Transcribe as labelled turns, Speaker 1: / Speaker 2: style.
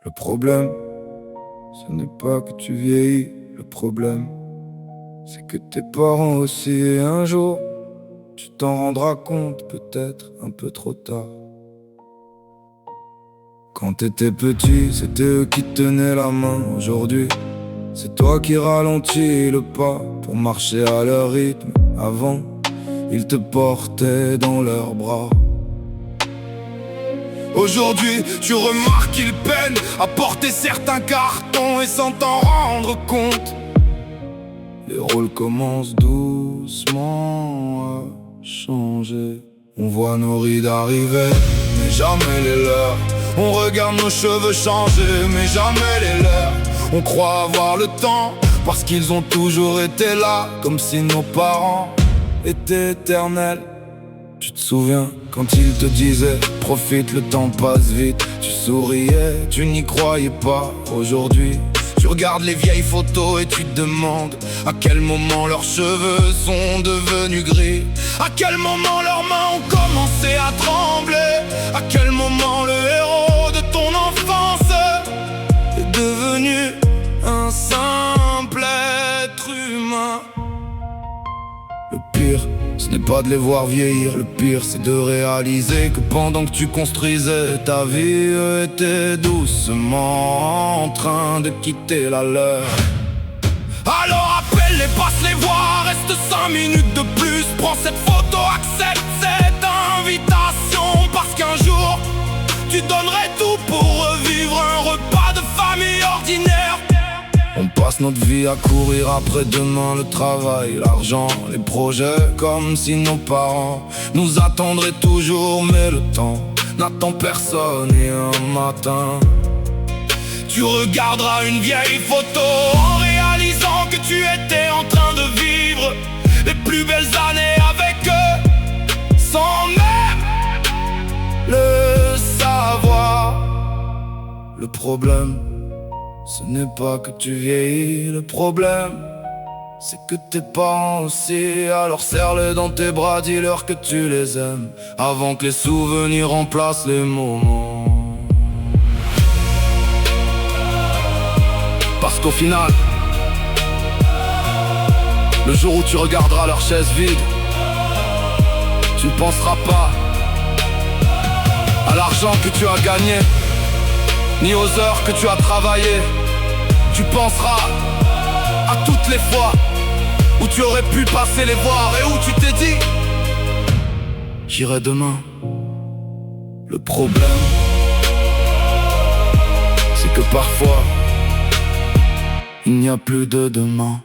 Speaker 1: Le problème, ce n'est pas que tu vieillis. Le problème, c'est que tes parents aussi. Et un jour, tu t'en rendras compte, peut-être un peu trop tard. Quand t'étais petit, c'était eux qui te tenaient la main. Aujourd'hui, c'est toi qui ralentis le pas pour marcher à leur rythme. Avant, ils te portaient dans leurs bras. Aujourd'hui, tu remarques qu'ils peinent à porter certains cartons et sans t'en rendre compte. Les rôles commencent doucement à changer. On voit nos rides arriver, mais jamais les leurs. On regarde nos cheveux changer, mais jamais les leurs. On croit avoir le temps, parce qu'ils ont toujours été là, comme si nos parents étaient éternels. Tu te souviens quand ils te disaient profite, le temps passe vite. Tu souriais, tu n'y croyais pas. Aujourd'hui, tu regardes les vieilles photos et tu te demandes à quel moment leurs cheveux sont devenus gris, à quel moment leurs mains ont commencé à trembler, à quel moment le héros de ton enfance est devenu un simple être humain. Le pire, ce n'est pas de les voir vieillir. Le pire, c'est de réaliser que pendant que tu construisais ta vie, eux étaient doucement en train de quitter la leur. Alors appelle-les, passe-les voir, reste 5 minutes de plus. Prends cette photo, accepte cette invitation, parce qu'un jour, tu donnerais tout pour revivre un repas de famille ordinaire. On passe notre vie à courir après demain, le travail, l'argent, les projets, comme si nos parents nous attendraient toujours. Mais le temps n'attend personne et un matin, tu regarderas une vieille photo en réalisant que tu étais en train de vivre les plus belles années avec eux, sans même le savoir. Le problème, ce n'est pas que tu vieillis, le problème, c'est que tes parents aussi. Alors serre-les dans tes bras, dis-leur que tu les aimes, avant que les souvenirs remplacent les moments. Parce qu'au final, le jour où tu regarderas leur chaise vide, tu ne penseras pas à l'argent que tu as gagné, ni aux heures que tu as travaillé. Tu penseras à toutes les fois où tu aurais pu passer les voir et où tu t'es dit j'irai demain. Le problème, c'est que parfois il n'y a plus de demain.